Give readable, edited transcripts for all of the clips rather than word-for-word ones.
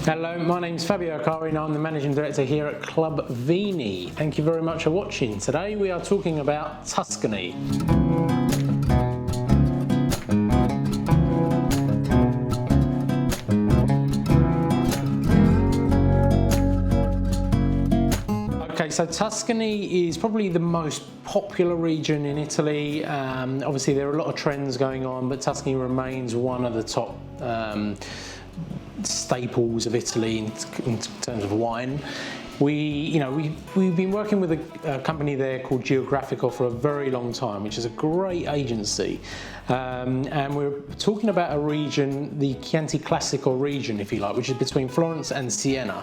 Hello, my name's Fabio Acari and I'm the Managing Director here at Club Vini. Thank you very much for watching. Today we are talking about Tuscany. Okay, so Tuscany is probably the most popular region in Italy. Obviously there are a lot of trends going on, but Tuscany remains one of the top staples of Italy in terms of wine. We've been working with a company there called Geografico for a very long time, which is a great agency. And we're talking about a region, the Chianti Classico region, if you like, which is between Florence and Siena.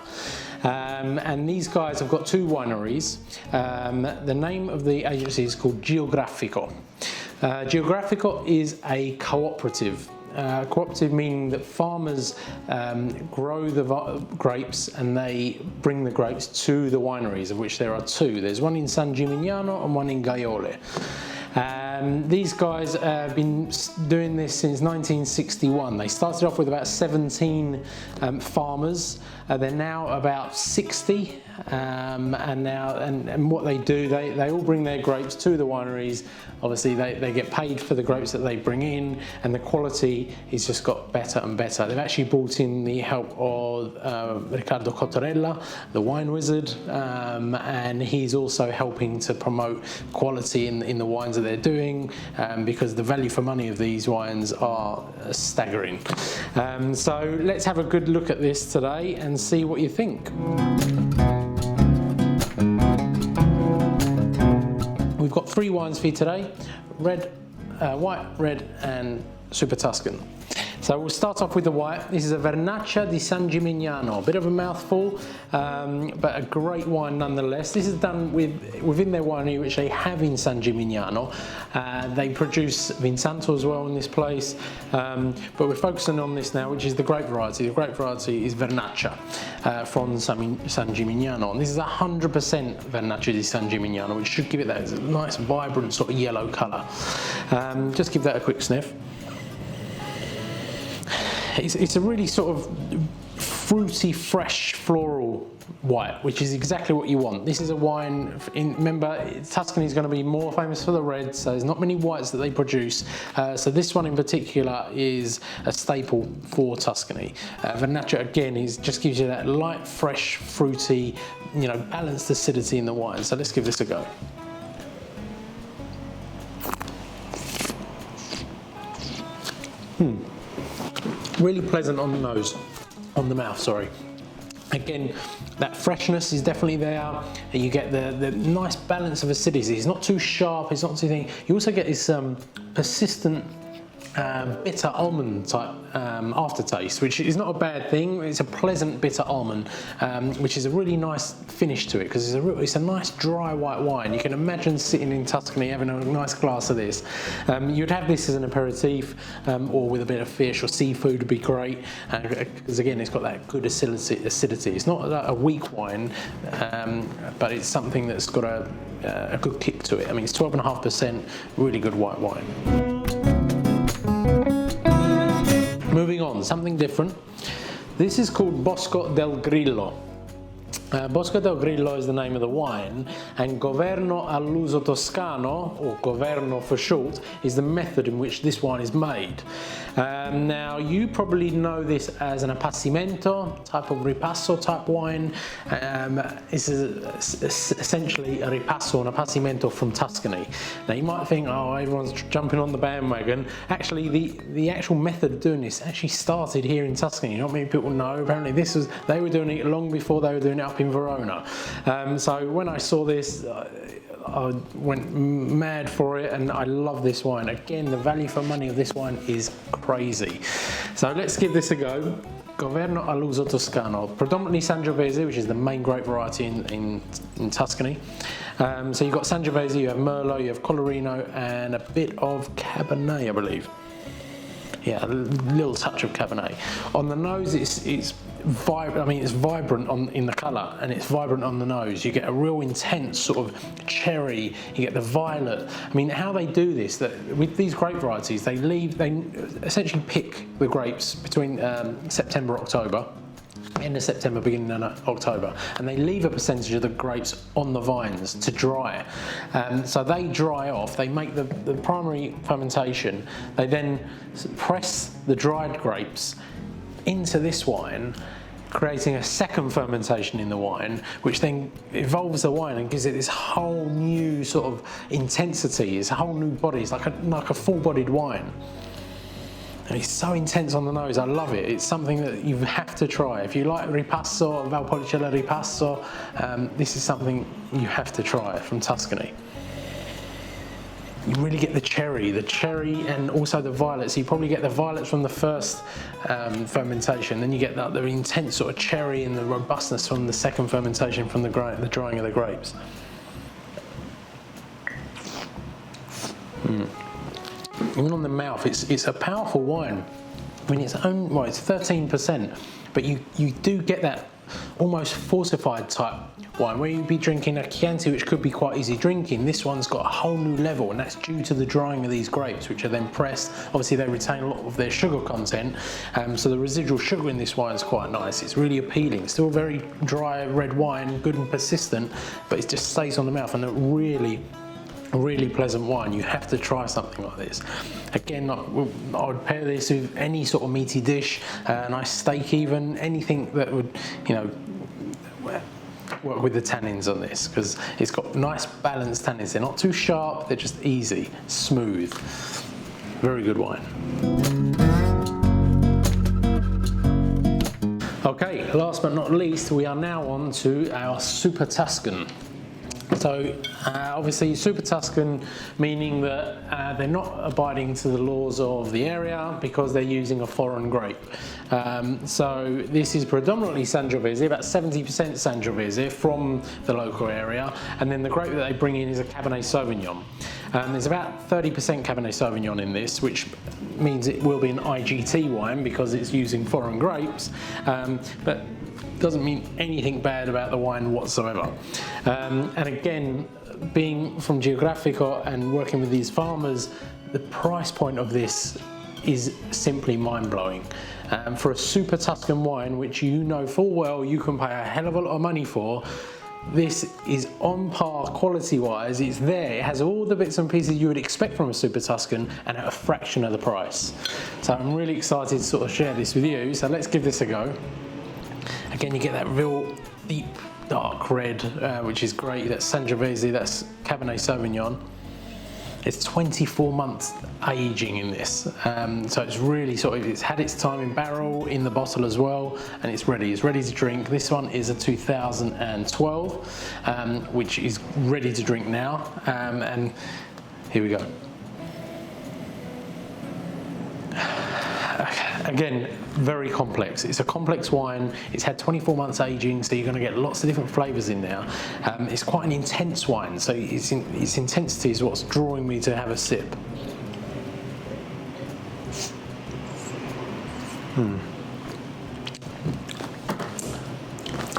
And these guys have got two wineries. The name of the agency is called Geografico. Geografico is a cooperative. Cooperative meaning that farmers grow the grapes and they bring the grapes to the wineries, of which there are two. There's one in San Giminiano and one in Grillo. These guys have been doing this since 1961. They started off with about 17 farmers. They're now about 60, and what they do, they all bring their grapes to the wineries. Obviously they get paid for the grapes that they bring in, and the quality has just got better and better. They've actually brought in the help of Riccardo Cottarella, the wine wizard, and he's also helping to promote quality in the wines that they're doing, because the value for money of these wines are staggering. So let's have a good look at this today and see what you think. We've got three wines for you today: red, white, red and Super Tuscan. So we'll start off with the white. This is a Vernaccia di San Giminiano. A bit of a mouthful, but a great wine nonetheless. This is done within their winery, which they have in San Giminiano. They produce Vinsanto as well in this place, but we're focusing on this now, which is the grape variety. The grape variety is Vernaccia from San Giminiano. And this is 100% Vernaccia di San Giminiano, which should give it that nice, vibrant sort of yellow colour. Just give that a quick sniff. It's a really sort of fruity, fresh, floral white, which is exactly what you want. This is a wine, remember, Tuscany is going to be more famous for the red, so there's not many whites that they produce. So this one in particular is a staple for Tuscany. Vernaccia, again, just gives you that light, fresh, fruity, balanced acidity in the wine. So let's give this a go. Really pleasant on the nose, on the mouth, sorry. Again, that freshness is definitely there. You get the nice balance of acidity. It's not too sharp, it's not too thin. You also get this persistent bitter almond type aftertaste, which is not a bad thing. It's a pleasant bitter almond, which is a really nice finish to it, because it's a nice dry white wine. You can imagine sitting in Tuscany having a nice glass of this. You'd have this as an aperitif, or with a bit of fish or seafood would be great, because again it's got that good acidity. It's not a weak wine, but it's something that's got a good kick to it. I mean, it's 12.5%, really good white wine. Moving on, something different. This is called Bosco del Grillo. Bosco del Grillo is the name of the wine, and Governo all'uso Toscano, or Governo for short, is the method in which this wine is made. Now, you probably know this as an appassimento, type of ripasso type wine. This is essentially a ripasso, an appassimento from Tuscany. Now, you might think, oh, everyone's jumping on the bandwagon. Actually, the actual method of doing this actually started here in Tuscany. Not many people know. Apparently, they were doing it long before they were doing it up in Verona. So when I saw this, I went mad for it, and I love this wine. Again, the value for money of this wine is crazy. So let's give this a go. Governo all'uso Toscano, predominantly Sangiovese, which is the main grape variety in Tuscany. So you've got Sangiovese, you have Merlot, you have Colorino, and a bit of Cabernet, I believe. Yeah, a little touch of Cabernet. On the nose, it's vibrant. I mean, it's vibrant in the colour, and it's vibrant on the nose. You get a real intense sort of cherry. You get the violet. I mean, how they do this, that with these grape varieties, they essentially pick the grapes between September, October. end of September, beginning of October, and they leave a percentage of the grapes on the vines to dry. So they dry off, they make the primary fermentation, they then press the dried grapes into this wine, creating a second fermentation in the wine, which then evolves the wine and gives it this whole new sort of intensity, it's a whole new body, it's like a full-bodied wine. And it's so intense on the nose, I love it. It's something that you have to try. If you like Ripasso, Valpolicella Ripasso, this is something you have to try from Tuscany. You really get the cherry and also the violets. You probably get the violets from the first fermentation, then you get the intense sort of cherry and the robustness from the second fermentation from the drying of the grapes. Even on the mouth, it's a powerful wine. I mean, it's 13%, but you do get that almost fortified type wine where you'd be drinking a Chianti, which could be quite easy drinking. This one's got a whole new level, and that's due to the drying of these grapes, which are then pressed. Obviously, they retain a lot of their sugar content, so the residual sugar in this wine is quite nice. It's really appealing. Still very dry red wine, good and persistent, but it just stays on the mouth, and a really pleasant wine. You have to try something like this. Again, I would pair this with any sort of meaty dish, a nice steak even, anything that would, you know, work with the tannins on this, because it's got nice balanced tannins. They're not too sharp, they're just easy, smooth. Very good wine. Okay, last but not least, we are now on to our Super Tuscan. So obviously Super Tuscan, meaning that they're not abiding to the laws of the area because they're using a foreign grape. So this is predominantly Sangiovese, about 70% Sangiovese from the local area, and then the grape that they bring in is a Cabernet Sauvignon. There's about 30% Cabernet Sauvignon in this, which means it will be an IGT wine because it's using foreign grapes, but doesn't mean anything bad about the wine whatsoever. And again, being from Geografico and working with these farmers, the price point of this is simply mind-blowing. For a Super Tuscan wine, which you know full well you can pay a hell of a lot of money for, this is on par quality-wise. It's there, it has all the bits and pieces you would expect from a Super Tuscan and at a fraction of the price. So I'm really excited to sort of share this with you, so let's give this a go. Again, you get that real deep dark red, which is great. That's Sangiovese, that's Cabernet Sauvignon. It's 24 months aging in this, so it's really it's had its time in barrel, in the bottle as well, and it's ready to drink. This one is a 2012, which is ready to drink now, and here we go. Again, very complex. It's a complex wine. It's had 24 months aging, so you're going to get lots of different flavours in there. It's quite an intense wine, so its intensity is what's drawing me to have a sip.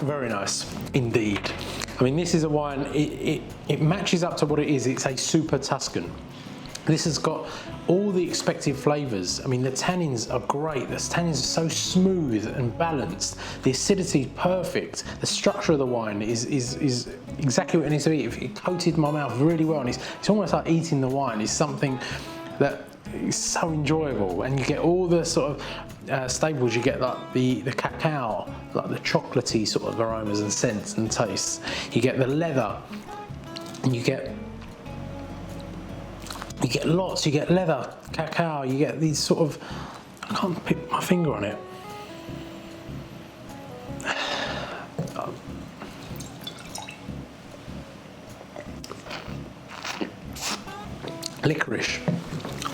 Very nice indeed. I mean, this is a wine, it matches up to what it is. It's a Super Tuscan. This has got all the expected flavours. I mean, the tannins are great. The tannins are so smooth and balanced. The acidity is perfect. The structure of the wine is exactly what it needs to be. It coated my mouth really well, and it's almost like eating the wine. It's something that is so enjoyable, and you get all the sort of staples. You get like the cacao, like the chocolatey sort of aromas and scents and tastes. You get the leather, and you get lots, you get leather, cacao, you get these sort of, I can't put my finger on it. Licorice.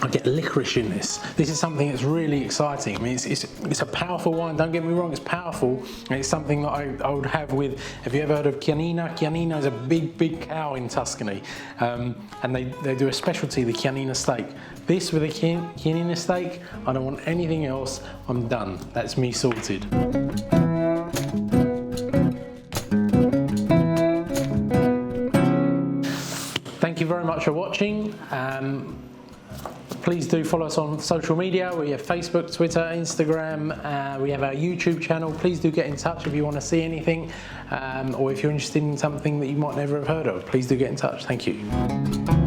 I get licorice in this. This is something that's really exciting. I mean, it's a powerful wine, don't get me wrong, it's powerful. And it's something that I would have with, have you ever heard of Chianina? Chianina is a big cow in Tuscany. And they do a specialty, the Chianina steak. This with a Chianina steak, I don't want anything else, I'm done. That's me sorted. Thank you very much for watching. Please do follow us on social media. We have Facebook, Twitter, Instagram. We have our YouTube channel. Please do get in touch if you want to see anything, or if you're interested in something that you might never have heard of. Please do get in touch. Thank you.